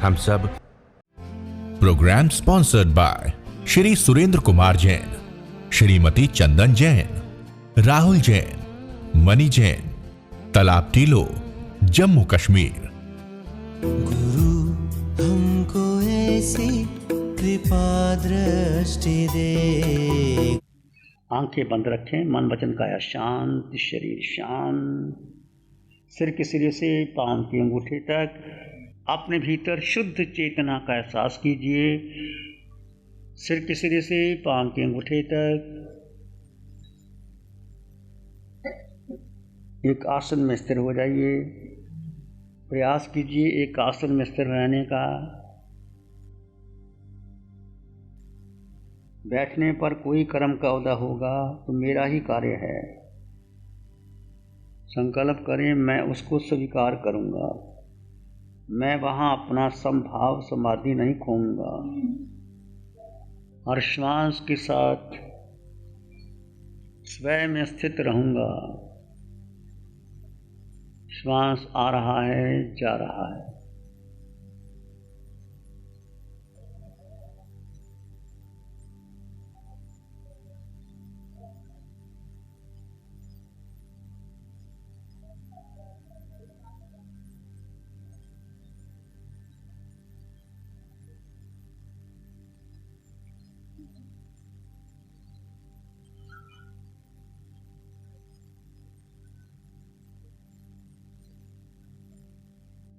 हम सब। Programme sponsored by Shri Surendra Kumar Jain, Shrimati Chandan Jain, Rahul Jain, Mani Jain, Talab Tillo, Jammu Kashmir. गुरु हमको ऐसी कृपा दृष्टि दे। आंखें बंद रखें, मन वचन काया शांत, शरीर शांत। सिर के सिरे से पांव की अंगूठे तक अपने भीतर शुद्ध चेतना का एहसास कीजिए। सिर के सिरे से पांव के अंगूठे तक एक आसन में स्थिर हो जाइए। प्रयास कीजिए एक आसन में स्थिर रहने का। बैठने पर कोई कर्म का उदा होगा तो मेरा ही कार्य है। संकल्प करें, मैं उसको स्वीकार करूंगा। मैं वहां अपना समभाव समाधि नहीं खोऊंगा। हर श्वास के साथ स्वयं में स्थित रहूंगा। श्वास आ रहा है, जा रहा है।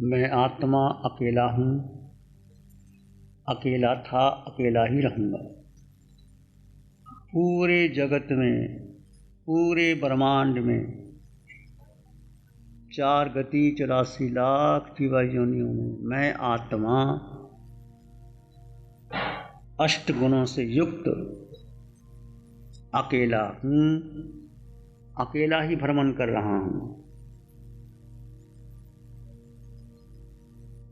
मैं आत्मा अकेला हूँ, अकेला था, अकेला ही रहूँगा। पूरे जगत में, पूरे ब्रह्मांड में 4 गति 84 लाख जीवा योनियों में मैं आत्मा अष्ट गुणों से युक्त अकेला हूँ, अकेला ही भ्रमण कर रहा हूँ।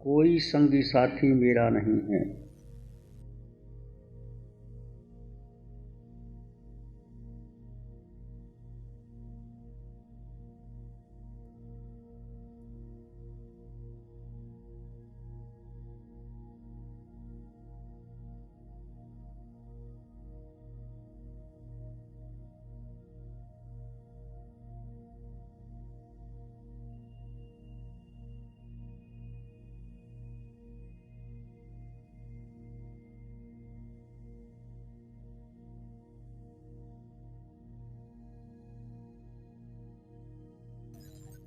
कोई संगी साथी मेरा नहीं है।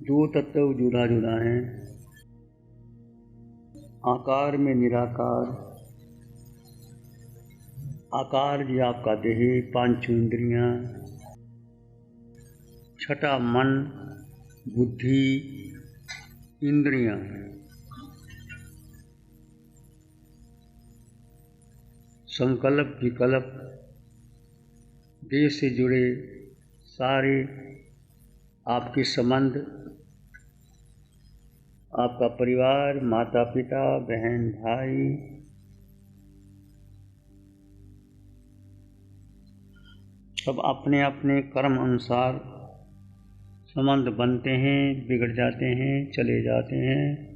दो तत्व जुदा जुदा हैं। आकार में निराकार। आकार जी आपका देह, 5 इंद्रियां, छठा मन, बुद्धि, इंद्रियां। संकल्प विकल्प, देह से जुड़े सारे आपके संबंध, आपका परिवार, माता पिता, बहन भाई, सब अपने अपने कर्म अनुसार संबंध बनते हैं, बिगड़ जाते हैं, चले जाते हैं।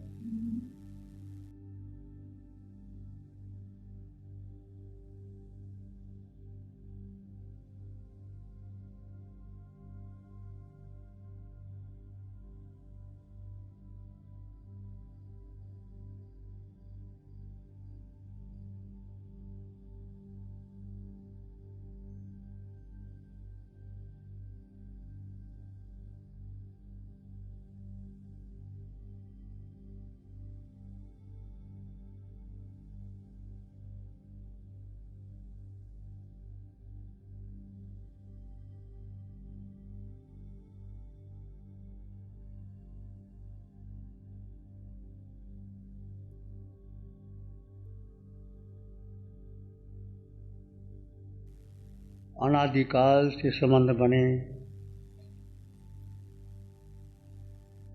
अनादिकाल से संबंध बने।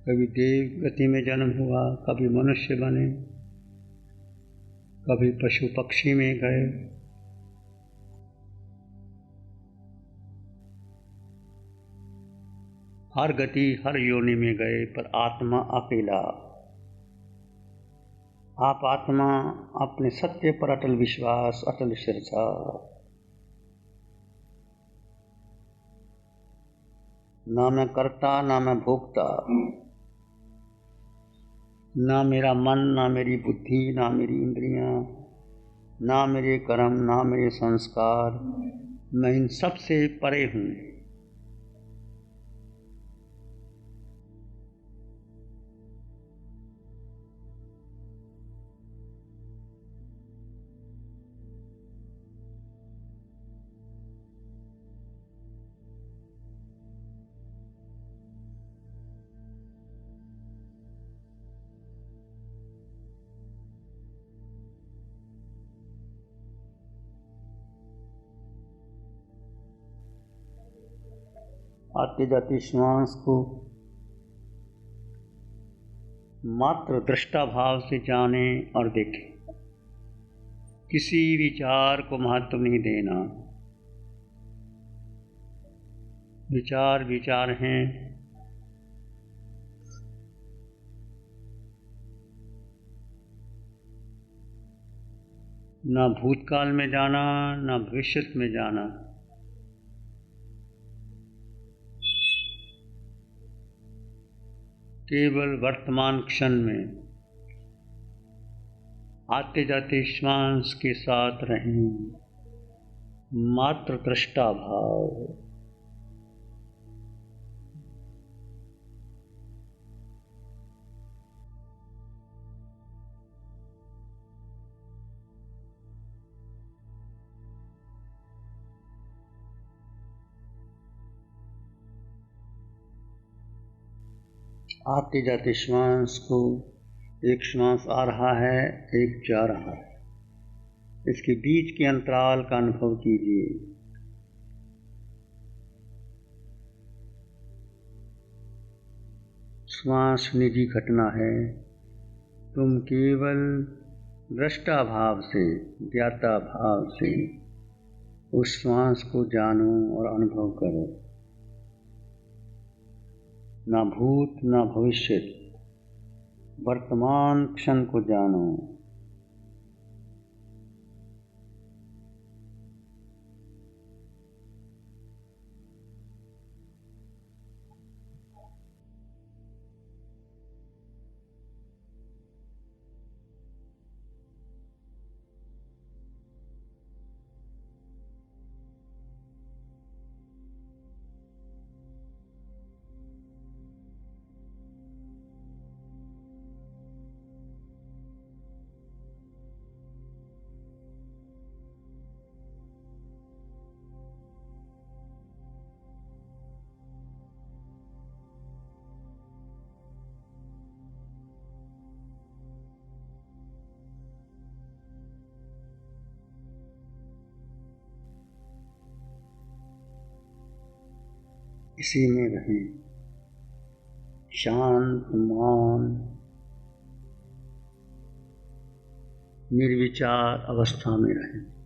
कभी देव गति में जन्म हुआ, कभी मनुष्य बने, कभी पशु पक्षी में गए। हर गति हर योनि में गए, पर आत्मा अकेला। आप आत्मा अपने सत्य पर अटल विश्वास, अटल श्रद्धा। ना मैं करता, ना मैं भोगता, ना मेरा मन, ना मेरी बुद्धि, ना मेरी इंद्रियां, ना मेरे कर्म, ना मेरे संस्कार, मैं इन सब से परे हूँ। आते जाते श्वास को मात्र दृष्टा भाव से जाने और देखें। किसी विचार को महत्व नहीं देना। विचार विचार हैं, ना भूतकाल में जाना, ना भविष्य में जाना। केवल वर्तमान क्षण में आते जाते श्वास के साथ रहें। मात्र दृष्टा भाव। आते जाते श्वास को, एक श्वास आ रहा है, एक जा रहा है, इसके बीच के अंतराल का अनुभव कीजिए। श्वास निजी घटना है। तुम केवल दृष्टा भाव से, ज्ञाता भाव से उस श्वास को जानो और अनुभव करो। ना भूत ना भविष्य, वर्तमान क्षण को जानो। इसी में रहें, शांत, मौन, निर्विचार अवस्था में रहें।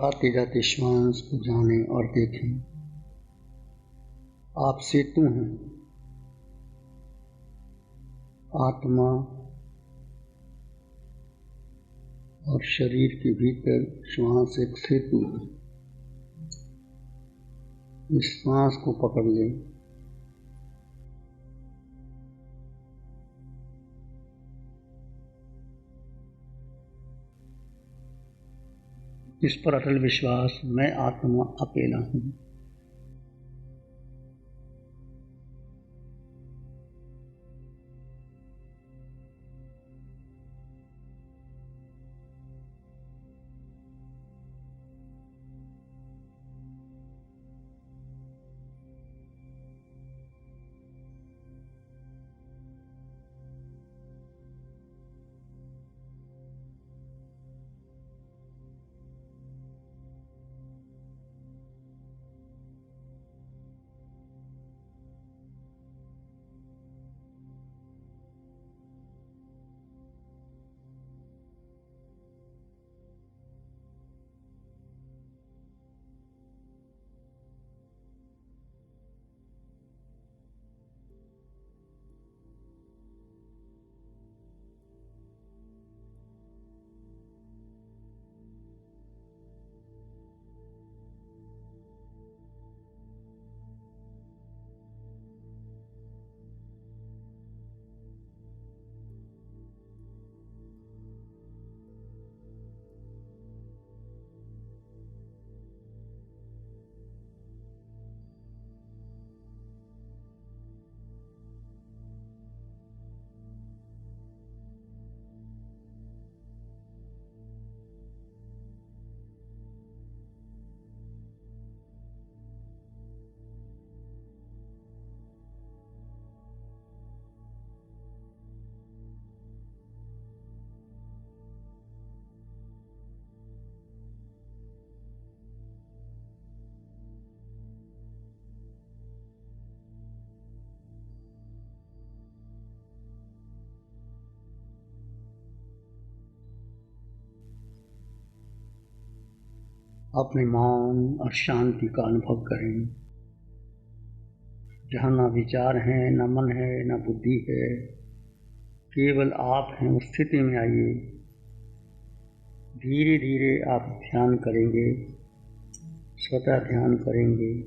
आते जाते श्वास को जाने और देखें। आप सेतु हैं। आत्मा और शरीर के भीतर श्वास एक सेतु है। इस श्वास को पकड़ लें। इस पर अटल विश्वास, मैं आत्मा अकेला हूँ। अपने मौन और शांति का अनुभव करें, जहाँ ना विचार हैं, ना मन है, ना बुद्धि है, केवल आप हैं। उस स्थिति में आइए। धीरे धीरे आप ध्यान करेंगे, स्वतः ध्यान करेंगे।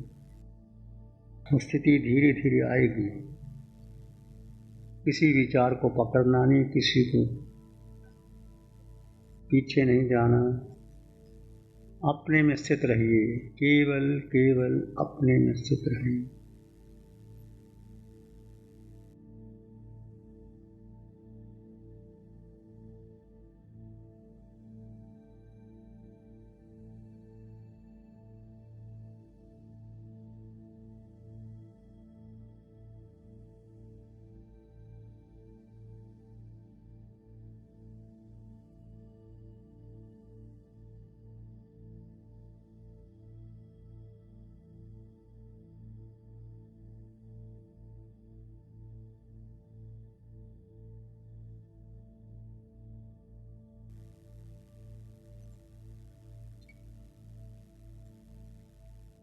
वो स्थिति धीरे धीरे आएगी। किसी विचार को पकड़ना नहीं, किसी को पीछे नहीं जाना। अपने में स्थित रहिए, केवल केवल अपने में स्थित रहिए।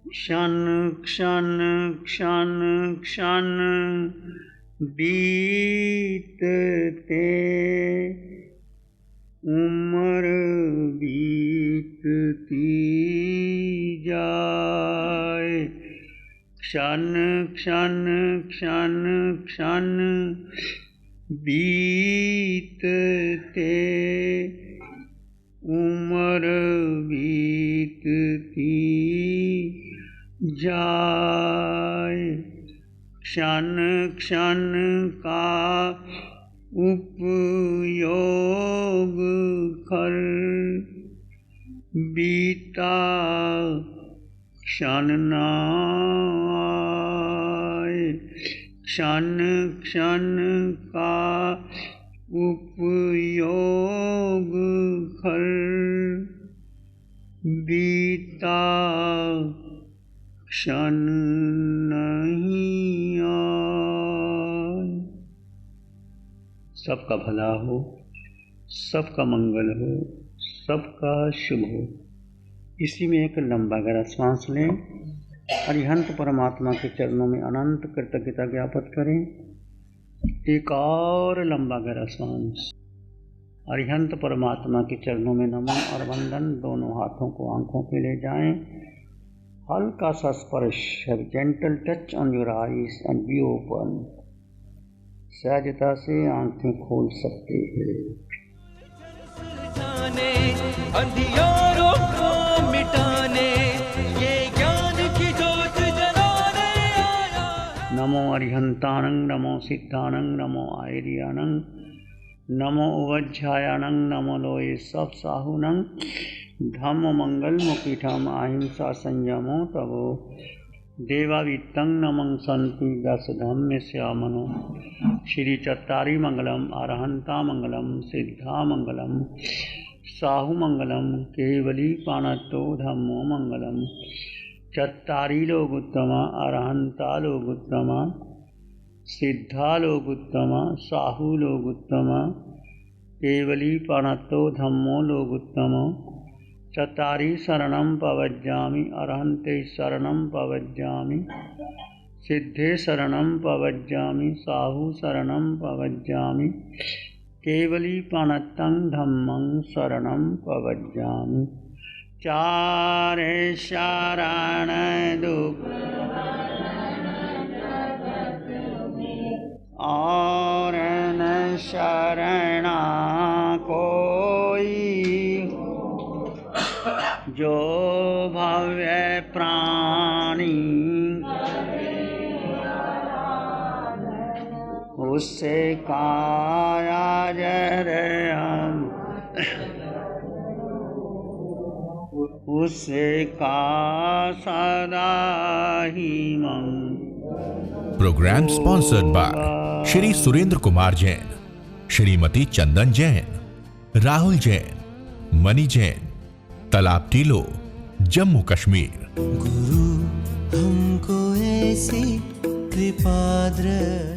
क्षण क्षण क्षण क्षण बीतते उम्र बीतती जाए। क्षण क्षण क्षण क्षण बीतते उम्र बीतती जाए। क्षण क्षण का उपयोग कर बीता क्षण न आए। क्षण क्षण का उपयोग कर बीता क्षण नहीं आए। सबका भला हो, सबका मंगल हो, सबका शुभ हो। इसी में एक लंबा गहरा सांस लें। अरिहंत परमात्मा के चरणों में अनंत कृतज्ञता ज्ञापित करें। एक और लंबा गहरा सांस। अरिहंत परमात्मा के चरणों में नमन और वंदन। दोनों हाथों को आंखों पे ले जाएं। हल्का सा स्पर्श, gentle touch on your eyes and be open. सहजता से आंखें खोल सकते हैं। अंधियारों को मिटाने ये ज्ञान की ज्योत जलाने आया। नमो अरिहंतानंग, नमो सिद्धानंग, नमो आयर्यानंग, नमो उवज्झायानंग, नमो लोये सब साहुनंग। धम्म मंगल मुकीठम अहिंसा संयमो तवो देवावित्तं नमं सन्ति दस धम्म श्यामनो। श्री चत्तारी मंगलम, अरहंता मंगलम, सिद्धा मंगलम, साहु मंगलम, केवली पाणत्तो धम्मो मंगलम। चत्तारी लोगुत्तमा, अरहंता लोगुत्तमा, सिद्धा लोगुत्तमा, साहु लोगुत्तमा, केवली पाणत्तो धम्मो लोगुत्तमो। चत्तारी शरणं पवज्जामि, अरहन्ते शरणं पवज्जामि, सिद्धे शरणं पवज्जामि, साहु शरणं पवज्जामि, केवली पाणत्तं धम्मं शरणं पवज्जामि। चारे शरण दुख और न शरणा कोई, जो भव्य प्राणी उससे काया जरम, उससे का सदा ही मंग। Programme sponsored by Shri Surendra Kumar Jain, Shrimati Chandan Jain, Rahul Jain, Mani Jain, Talab Tillo, Jammu Kashmir. गुरु हमको ऐसी कृपा दृष्टि